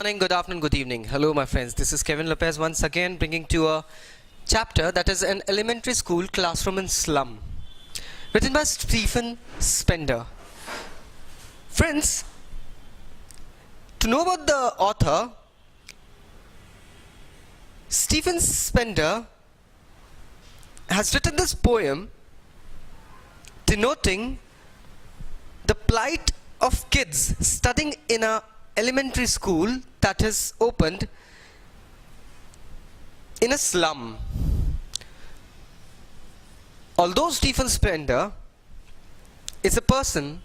Morning, good afternoon, good evening. Hello, my friends. This is Kevin Lopez once again bringing to a chapter that is an elementary school classroom in Slum, written by Stephen Spender. Friends, to know about the author, Stephen Spender has written this poem denoting the plight of kids studying in a elementary school that is opened in a slum. Although Stephen Spender is a person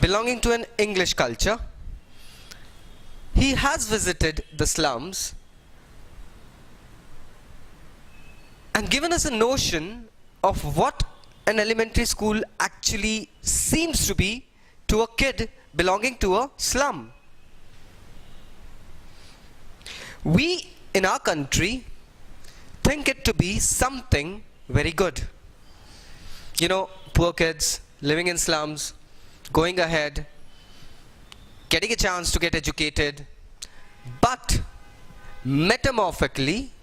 belonging to an English culture, he has visited the slums and given us a notion of what an elementary school actually seems to be to a kid belonging to a slum. We in our country think it to be something very good. You know, poor kids living in slums, going ahead, getting a chance to get educated. But metamorphically,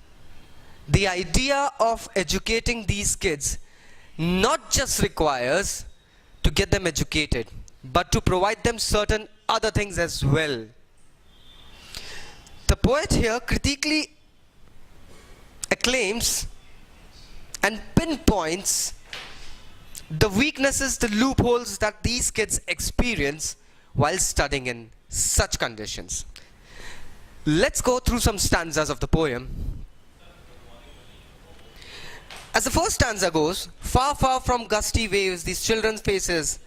the idea of educating these kids not just requires to get them educated, but to provide them certain other things as well. The poet here critically acclaims and pinpoints the weaknesses, the loopholes that these kids experience while studying in such conditions. Let's go through some stanzas of the poem. As the first stanza goes, far, far from gusty waves, these children's faces,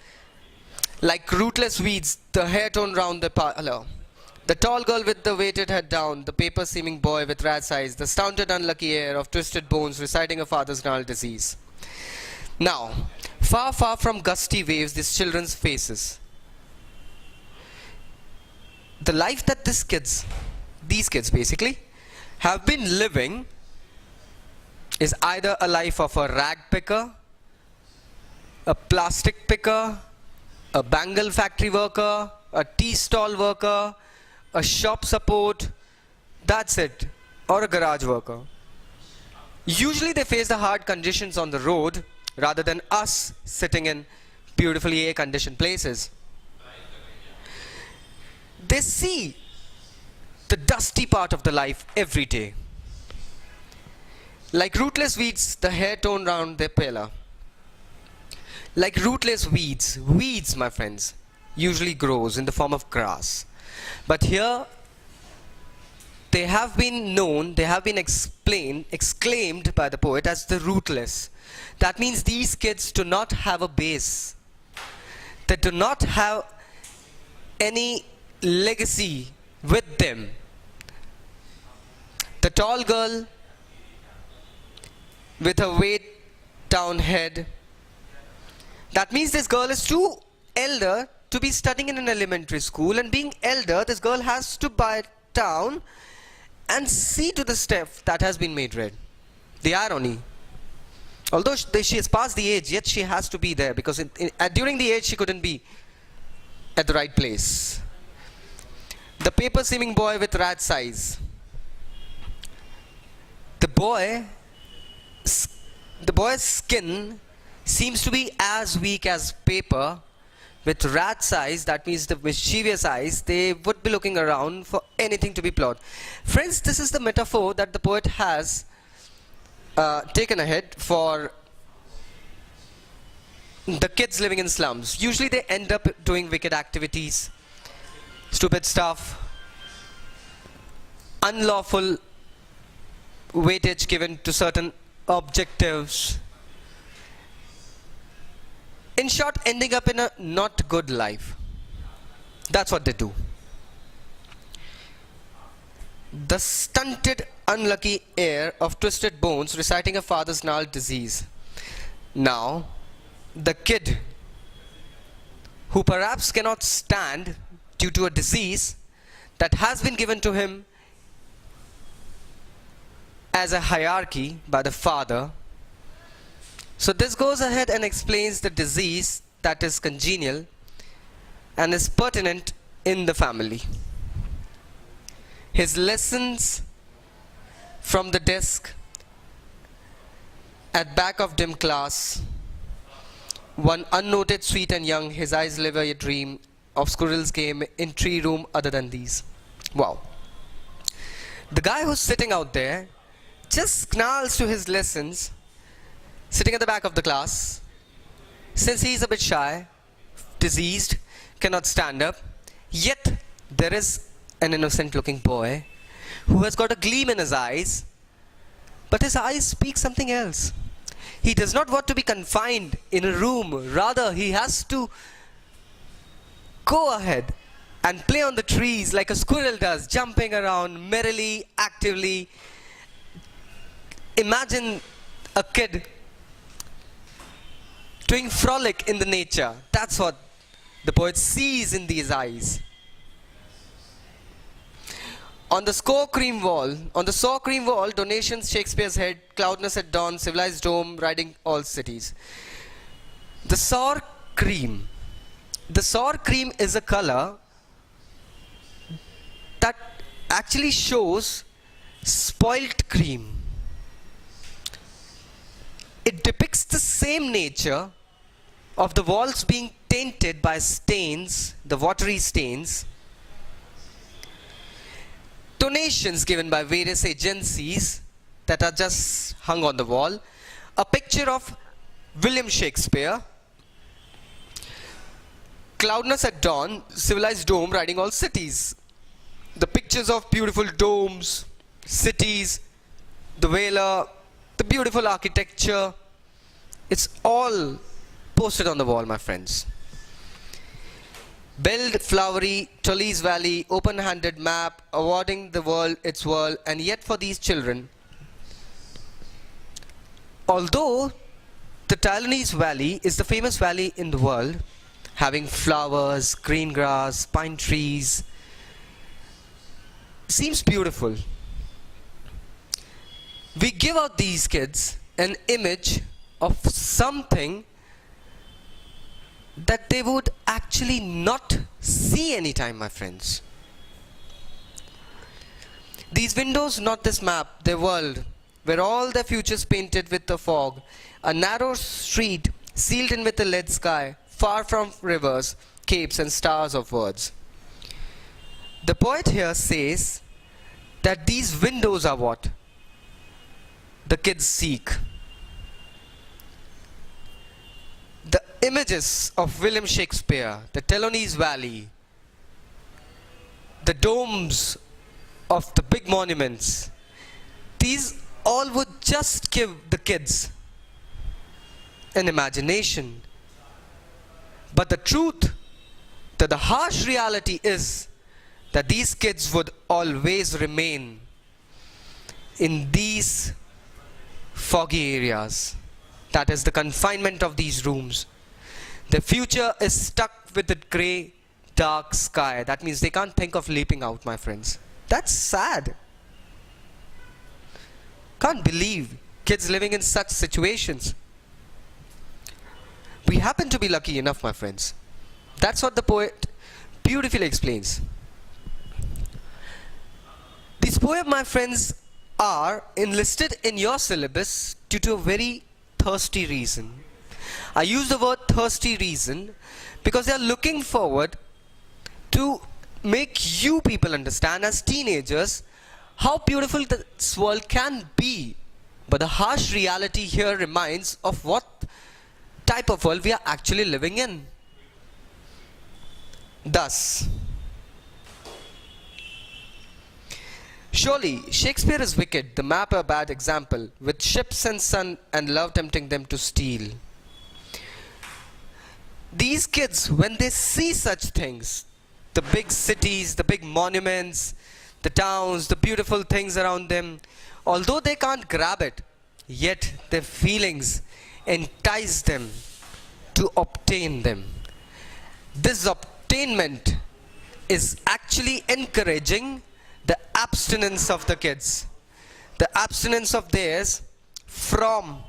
like rootless weeds, the hair torn round the parlor. The tall girl with the weighted head down, the paper-seeming boy with rat's eyes, the stunted unlucky heir of twisted bones reciting a father's gnarled disease. Now, far, far from gusty waves, these children's faces. The life that these kids basically, have been living is either a life of a rag picker, a plastic picker, a bangle factory worker, a tea stall worker, a shop support, that's it, or a garage worker. Usually they face the hard conditions on the road rather than us sitting in beautifully air-conditioned places. They see the dusty part of the life every day. Like rootless weeds, the hair torn round their pillar. Like rootless weeds, my friends, usually grows in the form of grass. But here, they have been exclaimed by the poet as the rootless. That means these kids do not have a base. They do not have any legacy with them. The tall girl with her weighed down head, that means this girl is too elder to be studying in an elementary school, and being elder, this girl has to buy down and see to the step that has been made red. The irony. Although she has passed the age, yet she has to be there because during the age she couldn't be at the right place. The paper-seeming boy with rat's eyes. The boy's skin seems to be as weak as paper. With rat's eyes, that means the mischievous eyes, they would be looking around for anything to be plowed. Friends, this is the metaphor that the poet has taken ahead for the kids living in slums. Usually they end up doing wicked activities, stupid stuff, unlawful weightage given to certain objectives. In short, ending up in a not good life. That's what they do. The stunted, unlucky heir of twisted bones reciting a father's gnarled disease. Now, the kid who perhaps cannot stand due to a disease that has been given to him as a hierarchy by the father. So this goes ahead and explains the disease that is congenial and is pertinent in the family. his lessons from the desk at back of dim class. One unnoted, sweet and young, his eyes live a dream of squirrels game in tree room other than these. Wow. The guy who's sitting out there just snarls to his lessons, sitting at the back of the class. Since he's a bit shy, diseased, cannot stand up, yet there is an innocent looking boy who has got a gleam in his eyes, but his eyes speak something else. He does not want to be confined in a room, rather he has to go ahead and play on the trees like a squirrel does, jumping around merrily, actively. Imagine a kid doing frolic in the nature. That's what the poet sees in these eyes. On the sour cream wall, donations, Shakespeare's head, cloudness at dawn, civilized dome, riding all cities. The sour cream. The sour cream is a color that actually shows spoilt cream. It depicts the same nature of the walls being tainted by stains, the watery stains, donations given by various agencies that are just hung on the wall, a picture of William Shakespeare, cloudness at dawn, civilized dome riding all cities. The pictures of beautiful domes, cities, the Vela, the beautiful architecture, it's all posted on the wall, my friends. Build flowery Tully's Valley, open-handed map, awarding the world its world, and yet for these children, although the Tully's Valley is the famous valley in the world, having flowers, green grass, pine trees, seems beautiful. We give out these kids an image of something that they would actually not see anytime, my friends. These windows, not this map, their world, where all their futures painted with the fog, a narrow street sealed in with a lead sky, far from rivers, capes and stars of words. The poet here says that these windows are what the kids seek. The images of William Shakespeare, the Tully's Valley, the domes of the big monuments, these all would just give the kids an imagination. But the truth, the harsh reality is that these kids would always remain in these foggy areas. That is the confinement of these rooms. The future is stuck with the grey, dark sky. That means they can't think of leaping out, my friends. That's sad. Can't believe kids living in such situations. We happen to be lucky enough, my friends. That's what the poet beautifully explains. These poems, my friends, are enlisted in your syllabus due to a very thirsty reason. I use the word thirsty reason because they are looking forward to make you people understand as teenagers how beautiful this world can be. But the harsh reality here reminds of what type of world we are actually living in. Thus, surely Shakespeare is wicked, the map a bad example, with ships and sun and love tempting them to steal. These kids, when they see such things, the big cities, the big monuments, the towns, the beautiful things around them, although they can't grab it, yet their feelings entice them to obtain them. This obtainment is actually encouraging the abstinence of the kids, the abstinence of theirs from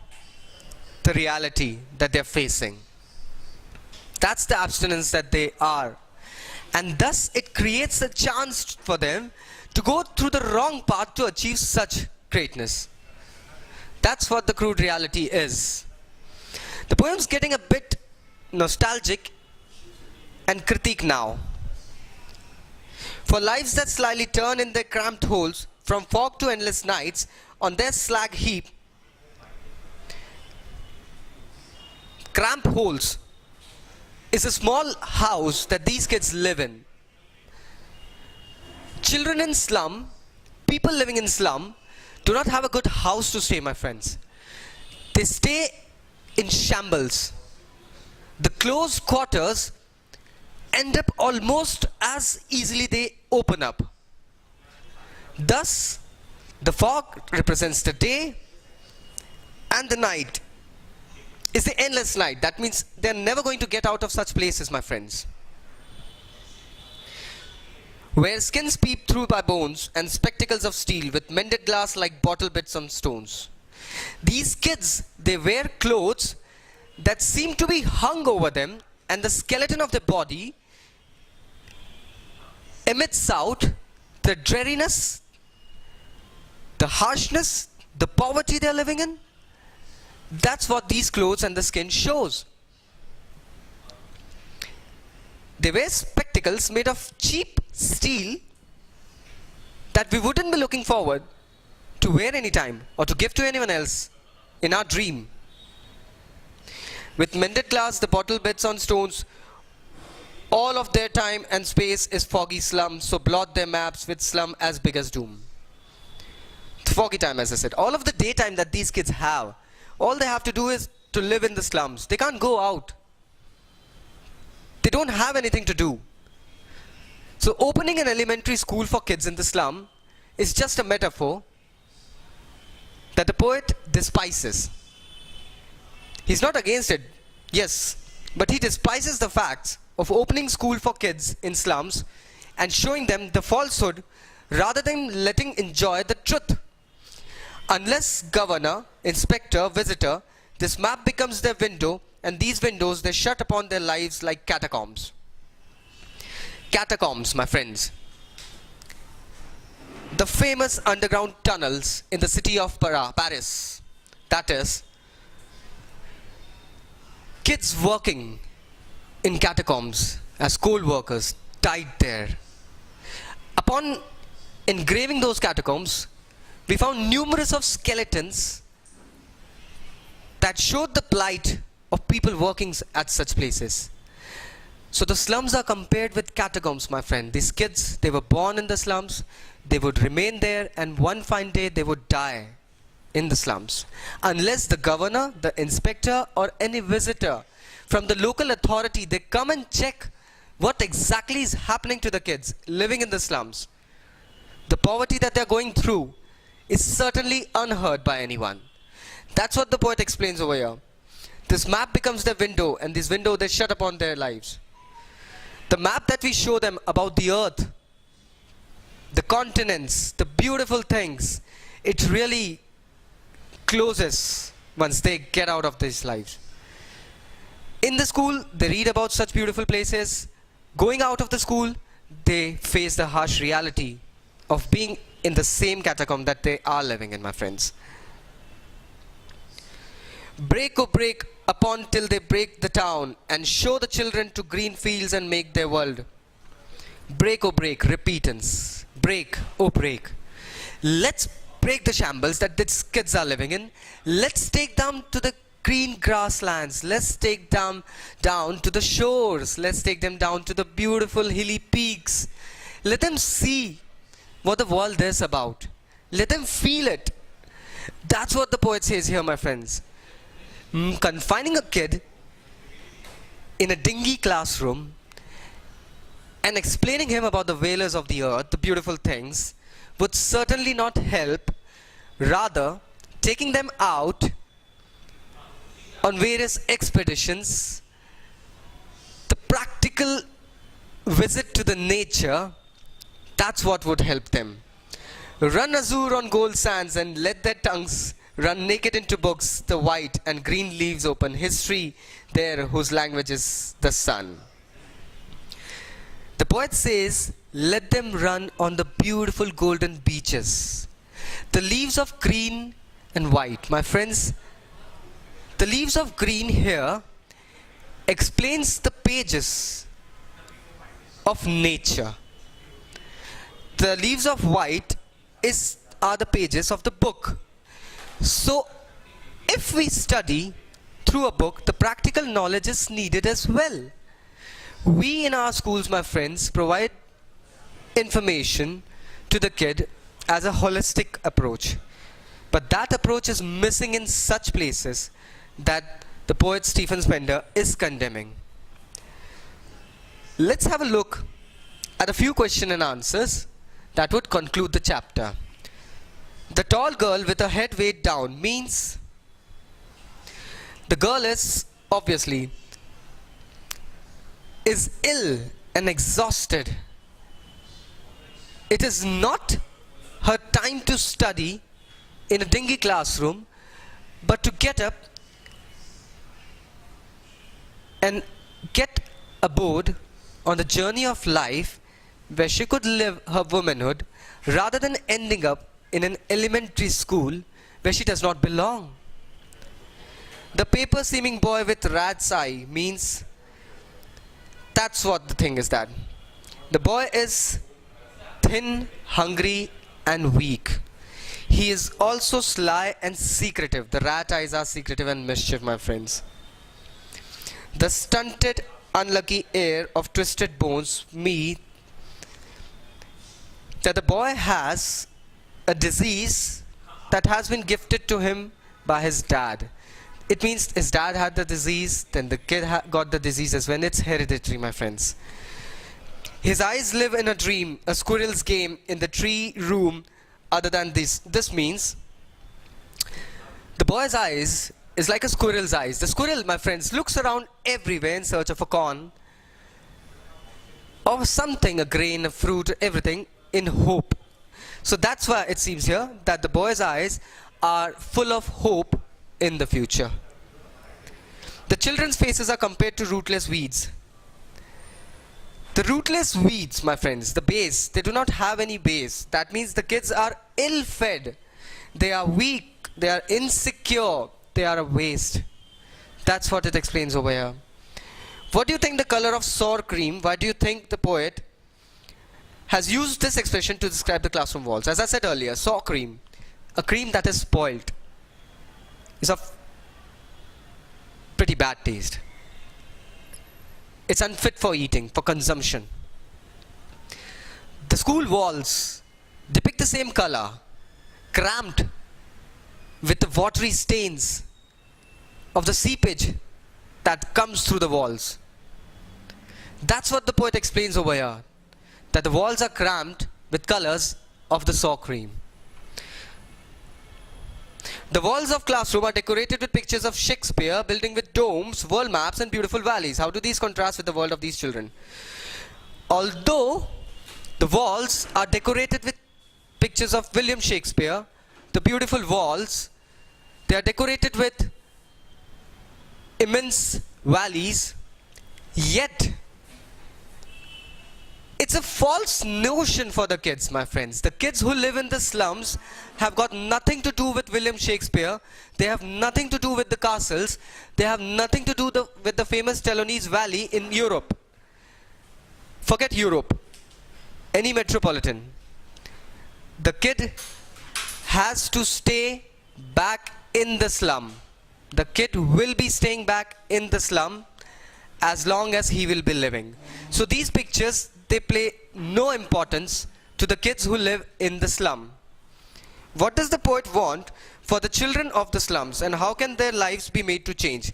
the reality that they're facing. That's the abstinence that they are. And thus it creates a chance for them to go through the wrong path to achieve such greatness. That's what the crude reality is. The poem's getting a bit nostalgic and critique now. For lives that slyly turn in their cramped holes, from fog to endless nights, on their slag heap, cramped holes is a small house that these kids live in. Children in slum, people living in slum, do not have a good house to stay, my friends. They stay in shambles. The closed quarters end up almost as easily they open up. Thus, the fog represents the day and the night is the endless night. That means they're never going to get out of such places, my friends. Where skins peep through by bones and spectacles of steel with mended glass like bottle bits on stones. These kids, they wear clothes that seem to be hung over them, and the skeleton of their body emits out the dreariness, the harshness, the poverty they're living in. That's what these clothes and the skin shows. They wear spectacles made of cheap steel that we wouldn't be looking forward to wear any time or to give to anyone else in our dream. With mended glass, the bottle bits on stones, all of their time and space is foggy slum, so blot their maps with slum as big as doom. Foggy time, as I said. All of the daytime that these kids have, all they have to do is to live in the slums. They can't go out. They don't have anything to do. So opening an elementary school for kids in the slum is just a metaphor that the poet despises. He's not against it, yes, but he despises the facts of opening school for kids in slums and showing them the falsehood rather than letting enjoy the truth. Unless governor, inspector, visitor, this map becomes their window, and these windows they shut upon their lives like catacombs. Catacombs, my friends. The famous underground tunnels in the city of Paris. That is, kids working in catacombs as coal workers died there. Upon engraving those catacombs, we found numerous of skeletons that showed the plight of people working at such places. So the slums are compared with catacombs, my friend. These kids, they were born in the slums, they would remain there, and one fine day they would die in the slums. Unless the governor, the inspector, or any visitor from the local authority, they come and check what exactly is happening to the kids living in the slums. The poverty that they're going through is certainly unheard by anyone. That's what the poet explains over here. This map becomes their window, and this window they shut upon their lives. The map that we show them about the earth, the continents, the beautiful things, it really closes once they get out of these lives. In the school, they read about such beautiful places. Going out of the school, they face the harsh reality of being in the same catacomb that they are living in, my friends. Break, oh break, upon till they break the town, and show the children to green fields and make their world. Break, oh break, repentance. Break, oh break. Let's break the shambles that these kids are living in. Let's take them to the green grasslands. Let's take them down to the shores. Let's take them down to the beautiful hilly peaks. Let them see what the world is about. Let them feel it. That's what the poet says here, my friends. Confining a kid in a dingy classroom and explaining him about the whalers of the earth, the beautiful things, would certainly not help. Rather, taking them out on various expeditions, the practical visit to the nature, that's what would help them. Run azure on gold sands and let their tongues run naked into books, the white and green leaves open history there whose language is the sun. The poet says, let them run on the beautiful golden beaches. The leaves of green and white. My friends, the leaves of green here explains the pages of nature. The leaves of white are the pages of the book. So, if we study through a book, the practical knowledge is needed as well. We in our schools, my friends, provide information to the kid as a holistic approach. But that approach is missing in such places that the poet Stephen Spender is condemning. Let's have a look at a few question and answers that would conclude the chapter. The tall girl with her head weighed down means the girl is obviously ill and exhausted. It is not her time to study in a dingy classroom, but to get up and get aboard on the journey of life where she could live her womanhood rather than ending up in an elementary school where she does not belong. The paper seeming boy with rat's eye means that's what the thing is that. The boy is thin, hungry and weak. He is also sly and secretive. The rat eyes are secretive and mischief, my friends. The stunted, unlucky air of twisted bones mean that the boy has a disease that has been gifted to him by his dad. It means his dad had the disease, then the kid got the disease as well. It's hereditary, my friends. His eyes live in a dream, a squirrel's game in the tree room other than this. This means the boy's eyes is like a squirrel's eyes. The squirrel, my friends, looks around everywhere in search of a corn or something, a grain, a fruit, everything in hope. So that's why it seems here that the boy's eyes are full of hope in the future. The children's faces are compared to rootless weeds. The rootless weeds, my friends, the base, they do not have any base. That means the kids are ill-fed. They are weak. They are insecure. They are a waste. That's what it explains over here. What do you think the color of sour cream? Why do you think the poet has used this expression to describe the classroom walls? As I said earlier, sour cream, a cream that is spoiled, is of pretty bad taste. It's unfit for eating, for consumption. The school walls depict the same color, cramped with the watery stains of the seepage that comes through the walls. That's what the poet explains over here, that the walls are cramped with colors of the sour cream. The walls of classroom are decorated with pictures of Shakespeare, building with domes, world maps and beautiful valleys. How do these contrast with the world of these children? Although the walls are decorated with pictures of William Shakespeare, the beautiful walls, they are decorated with immense valleys, yet it's a false notion for the kids, my friends. The kids who live in the slums have got nothing to do with William Shakespeare. They have nothing to do with the castles. They have nothing to do with the famous Telonese Valley in Europe. Forget Europe. Any metropolitan. The kid has to stay back in the slum. The kid will be staying back in the slum as long as he will be living. So these pictures, they play no importance to the kids who live in the slum. What does the poet want for the children of the slums, and how can their lives be made to change?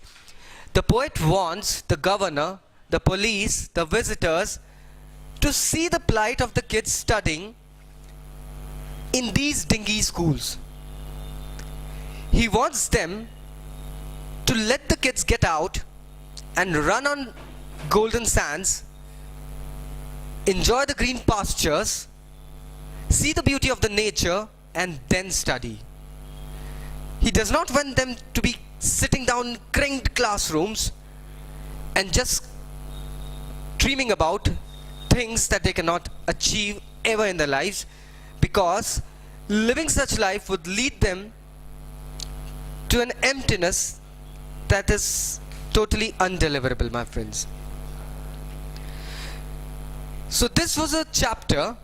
The poet wants the governor, the police, the visitors to see the plight of the kids studying in these dingy schools. He wants them to let the kids get out and run on golden sands, enjoy the green pastures, see the beauty of the nature, and then study. He does not want them to be sitting down in cramped classrooms and just dreaming about things that they cannot achieve ever in their lives, because living such life would lead them to an emptiness that is totally undeliverable, my friends. So this was a chapter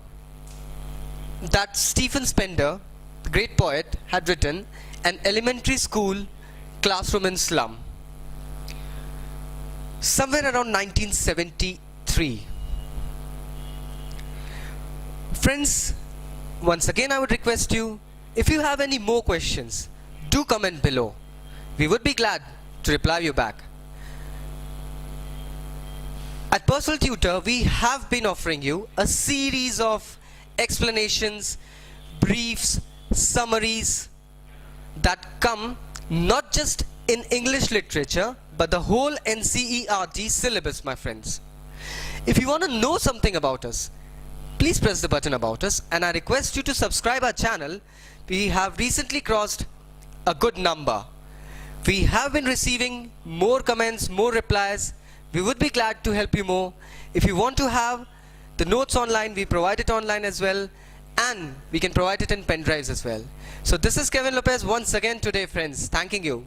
that Stephen Spender, the great poet, had written, an elementary school classroom in Slum, somewhere around 1973. Friends, once again I would request you, if you have any more questions, do comment below. We would be glad to reply you back. At Personal Tutor, we have been offering you a series of explanations, briefs, summaries that come not just in English literature, but the whole NCERT syllabus, my friends. If you want to know something about us, please press the button about us, and I request you to subscribe our channel. We have recently crossed a good number. We have been receiving more comments, more replies. We would be glad to help you more. If you want to have the notes online, we provide it online as well, and we can provide it in pen drives as well. So this is Kevin Lopez once again today, friends, thanking you.